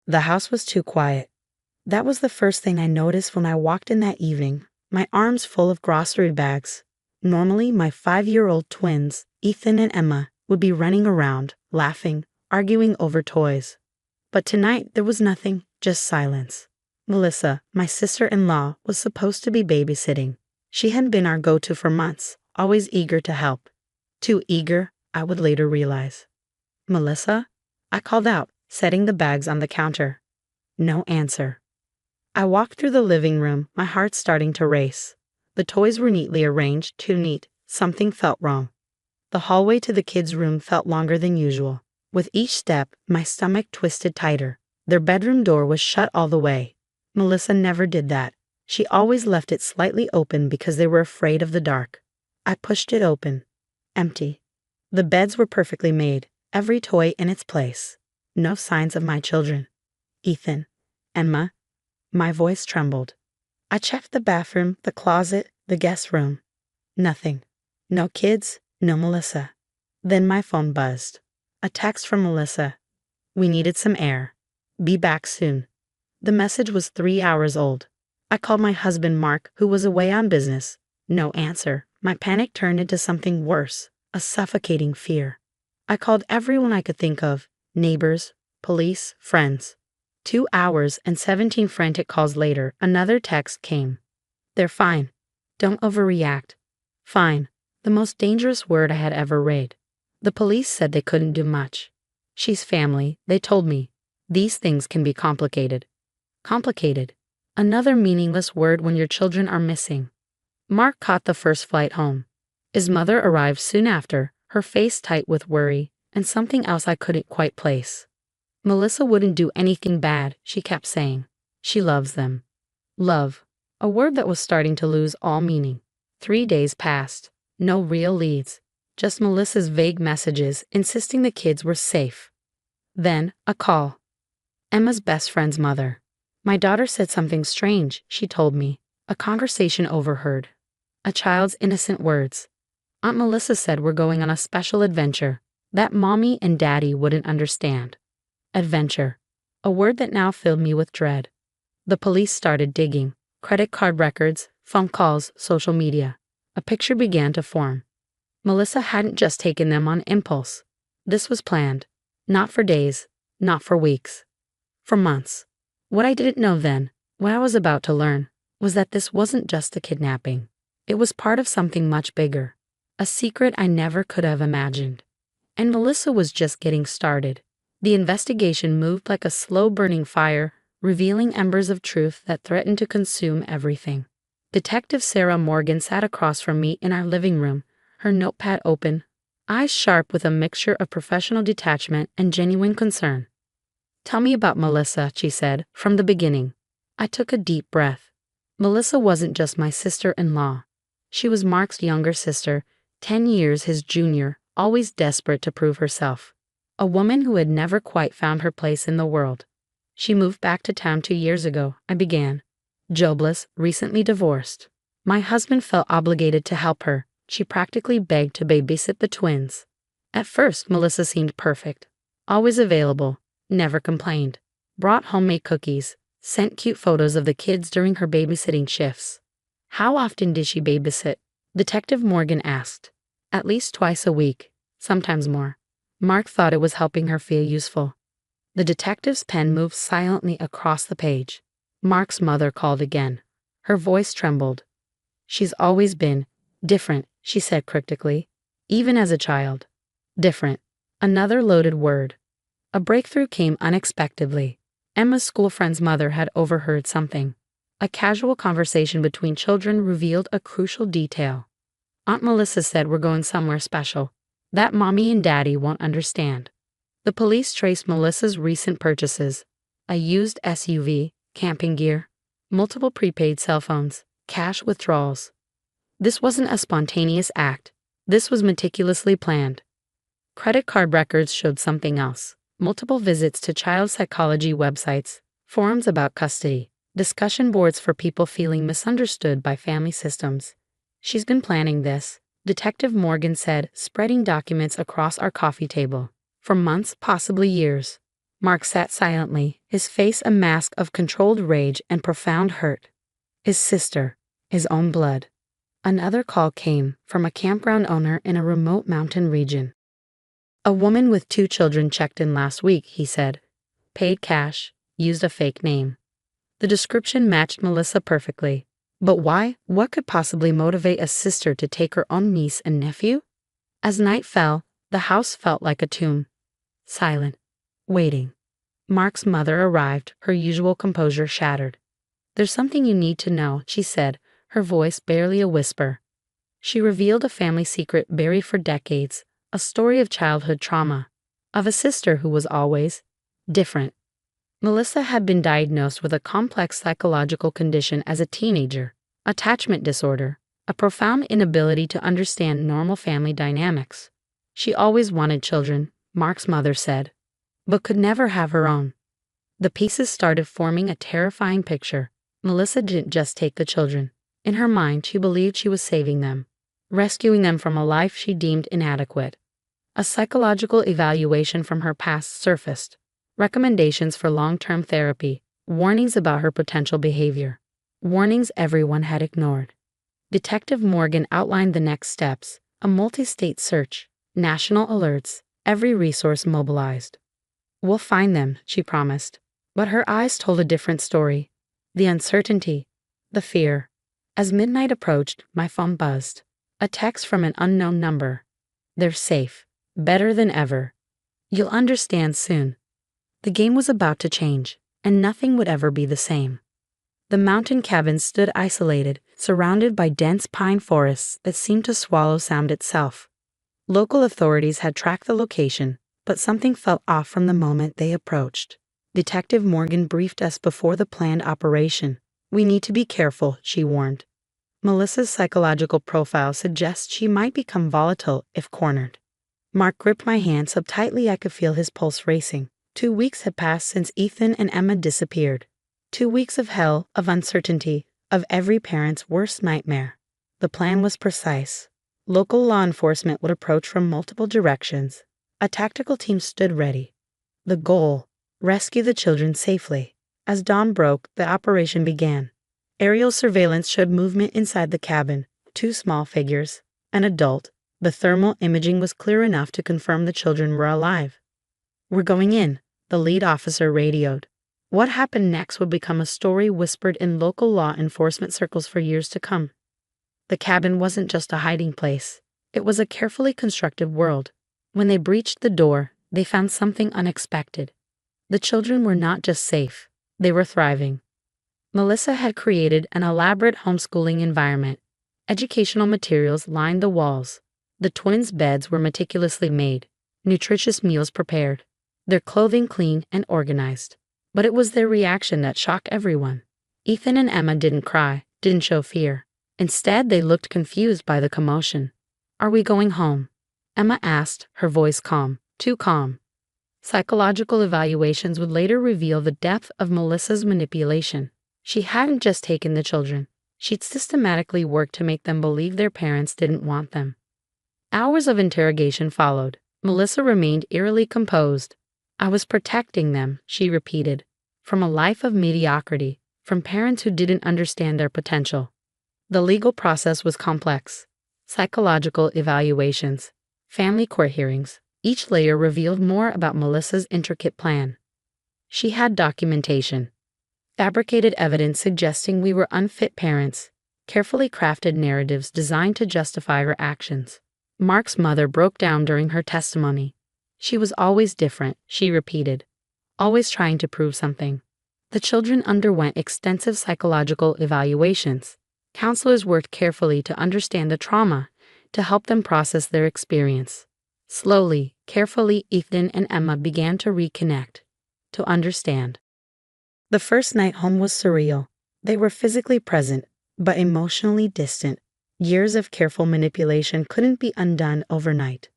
The house was too quiet. That was the first thing I noticed when I walked in that evening, my arms full of grocery bags. Normally, my 5-year-old twins, Ethan and Emma, would be running around, laughing, arguing over toys. But tonight, there was nothing, just silence. Melissa, my sister-in-law, was supposed to be babysitting. She had been our go-to for months, always eager to help. Too eager, I would later realize. "Melissa?" I called out, setting the bags on the counter. No answer. I walked through the living room, my heart starting to race. The toys were neatly arranged, too neat. Something felt wrong. The hallway to the kids' room felt longer than usual. With each step, my stomach twisted tighter. Their bedroom door was shut all the way. Melissa never did that. She always left it slightly open because they were afraid of the dark. I pushed it open. Empty. The beds were perfectly made, every toy in its place. No signs of my children. Ethan. Emma. My voice trembled. I checked the bathroom, the closet, the guest room. Nothing. No kids, no Melissa. Then my phone buzzed. A text from Melissa. "We needed some air. Be back soon." The message was 3 hours old. I called my husband Mark, who was away on business. No answer. My panic turned into something worse, a suffocating fear. I called everyone I could think of, neighbors, police, friends. 2 hours and 17 frantic calls later, another text came. "They're fine. Don't overreact." Fine. The most dangerous word I had ever read. The police said they couldn't do much. She's family, they told me. These things can be complicated. Complicated. Another meaningless word when your children are missing. Mark caught the first flight home. His mother arrived soon after, her face tight with worry, and something else I couldn't quite place. Melissa wouldn't do anything bad, she kept saying. She loves them. Love. A word that was starting to lose all meaning. 3 days passed. No real leads. Just Melissa's vague messages insisting the kids were safe. Then, a call. Emma's best friend's mother. "My daughter said something strange," she told me. A conversation overheard. A child's innocent words. "Aunt Melissa said we're going on a special adventure that Mommy and Daddy wouldn't understand." Adventure. A word that now filled me with dread. The police started digging. Credit card records, phone calls, social media. A picture began to form. Melissa hadn't just taken them on impulse. This was planned. Not for days, not for weeks. For months. What I didn't know then, what I was about to learn, was that this wasn't just a kidnapping. It was part of something much bigger. A secret I never could have imagined. And Melissa was just getting started. The investigation moved like a slow-burning fire, revealing embers of truth that threatened to consume everything. Detective Sarah Morgan sat across from me in our living room, her notepad open, eyes sharp with a mixture of professional detachment and genuine concern. "Tell me about Melissa," she said, "from the beginning." I took a deep breath. Melissa wasn't just my sister-in-law. She was Mark's younger sister, 10 years his junior, always desperate to prove herself. A woman who had never quite found her place in the world. She moved back to town 2 years ago, I began. Jobless, recently divorced. My husband felt obligated to help her. She practically begged to babysit the twins. At first, Melissa seemed perfect. Always available, never complained. Brought homemade cookies, sent cute photos of the kids during her babysitting shifts. How often did she babysit? Detective Morgan asked. At least twice a week, sometimes more. Mark thought it was helping her feel useful. The detective's pen moved silently across the page. Mark's mother called again. Her voice trembled. "She's always been different," she said cryptically. "Even as a child. Different." Another loaded word. A breakthrough came unexpectedly. Emma's school friend's mother had overheard something. A casual conversation between children revealed a crucial detail. "Aunt Melissa said we're going somewhere special. That Mommy and Daddy won't understand." The police traced Melissa's recent purchases. A used SUV, camping gear, multiple prepaid cell phones, cash withdrawals. This wasn't a spontaneous act. This was meticulously planned. Credit card records showed something else. Multiple visits to child psychology websites, forums about custody, discussion boards for people feeling misunderstood by family systems. "She's been planning this," Detective Morgan said, spreading documents across our coffee table. "For months, possibly years. Mark sat silently, his face a mask of controlled rage and profound hurt. His sister, his own blood. Another call came from a campground owner in a remote mountain region. A woman with 2 children checked in last week, he said. Paid cash, used a fake name. The description matched Melissa perfectly. But why? What could possibly motivate a sister to take her own niece and nephew? As night fell, the house felt like a tomb. Silent. Waiting. Mark's mother arrived, her usual composure shattered. There's something you need to know, she said, her voice barely a whisper. She revealed a family secret buried for decades, a story of childhood trauma, of a sister who was always different. Melissa had been diagnosed with a complex psychological condition as a teenager, attachment disorder, a profound inability to understand normal family dynamics. She always wanted children, Mark's mother said, but could never have her own. The pieces started forming a terrifying picture. Melissa didn't just take the children. In her mind, she believed she was saving them, rescuing them from a life she deemed inadequate. A psychological evaluation from her past surfaced. Recommendations for long-term therapy, warnings about her potential behavior, warnings everyone had ignored. Detective Morgan outlined the next steps, a multi-state search, national alerts, every resource mobilized. We'll find them, she promised. But her eyes told a different story. The uncertainty, the fear. As midnight approached, my phone buzzed. A text from an unknown number. They're safe. Better than ever. You'll understand soon. The game was about to change, and nothing would ever be the same. The mountain cabin stood isolated, surrounded by dense pine forests that seemed to swallow sound itself. Local authorities had tracked the location, but something felt off from the moment they approached. Detective Morgan briefed us before the planned operation. We need to be careful, she warned. Melissa's psychological profile suggests she might become volatile if cornered. Mark gripped my hand so tightly I could feel his pulse racing. 2 weeks had passed since Ethan and Emma disappeared. 2 weeks of hell, of uncertainty, of every parent's worst nightmare. The plan was precise. Local law enforcement would approach from multiple directions. A tactical team stood ready. The goal: rescue the children safely. As dawn broke, the operation began. Aerial surveillance showed movement inside the cabin. 2 small figures. An adult. The thermal imaging was clear enough to confirm the children were alive. We're going in, the lead officer radioed. What happened next would become a story whispered in local law enforcement circles for years to come. The cabin wasn't just a hiding place. It was a carefully constructed world. When they breached the door, they found something unexpected. The children were not just safe, they were thriving. Melissa had created an elaborate homeschooling environment. Educational materials lined the walls. The twins' beds were meticulously made, nutritious meals prepared, their clothing clean and organized. But it was their reaction that shocked everyone. Ethan and Emma didn't cry, didn't show fear. Instead, they looked confused by the commotion. Are we going home? Emma asked, her voice calm, too calm. Psychological evaluations would later reveal the depth of Melissa's manipulation. She hadn't just taken the children. She'd systematically worked to make them believe their parents didn't want them. Hours of interrogation followed. Melissa remained eerily composed. I was protecting them, she repeated, from a life of mediocrity, from parents who didn't understand their potential. The legal process was complex. Psychological evaluations, family court hearings, each layer revealed more about Melissa's intricate plan. She had documentation, fabricated evidence suggesting we were unfit parents, carefully crafted narratives designed to justify her actions. Mark's mother broke down during her testimony. She was always different, she repeated, always trying to prove something. The children underwent extensive psychological evaluations. Counselors worked carefully to understand the trauma, to help them process their experience. Slowly, carefully, Ethan and Emma began to reconnect, to understand. The first night home was surreal. They were physically present, but emotionally distant. Years of careful manipulation couldn't be undone overnight.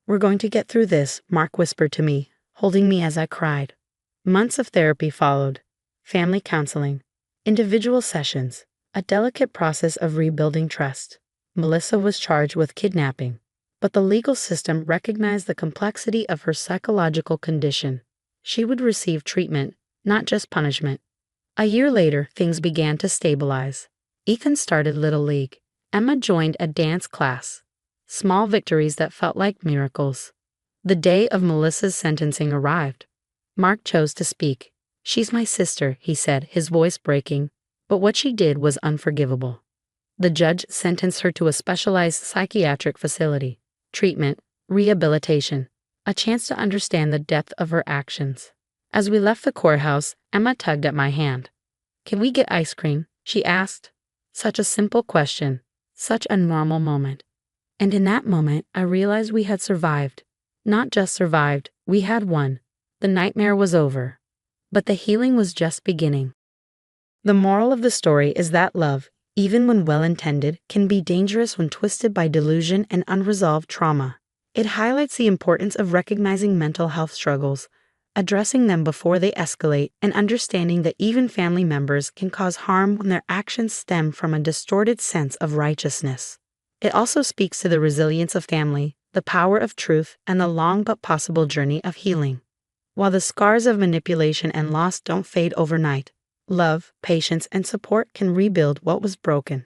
We're going to get through this, Mark whispered to me, holding me as I cried. Months of therapy followed. Family counseling, individual sessions, a delicate process of rebuilding trust. Melissa was charged with kidnapping, but the legal system recognized the complexity of her psychological condition. She would receive treatment, not just punishment. A year later, things began to stabilize. Ethan started Little League. Emma joined a dance class. Small victories that felt like miracles. The day of Melissa's sentencing arrived. Mark chose to speak. "She's my sister," he said, his voice breaking. But what she did was unforgivable. The judge sentenced her to a specialized psychiatric facility. Treatment, rehabilitation, a chance to understand the depth of her actions. As we left the courthouse, Emma tugged at my hand. "Can we get ice cream?" she asked. Such a simple question, such a normal moment. And in that moment, I realized we had survived. Not just survived, we had won. The nightmare was over. But the healing was just beginning. The moral of the story is that love, even when well-intended, can be dangerous when twisted by delusion and unresolved trauma. It highlights the importance of recognizing mental health struggles, addressing them before they escalate, and understanding that even family members can cause harm when their actions stem from a distorted sense of righteousness. It also speaks to the resilience of family, the power of truth, and the long but possible journey of healing. While the scars of manipulation and loss don't fade overnight, love, patience, and support can rebuild what was broken.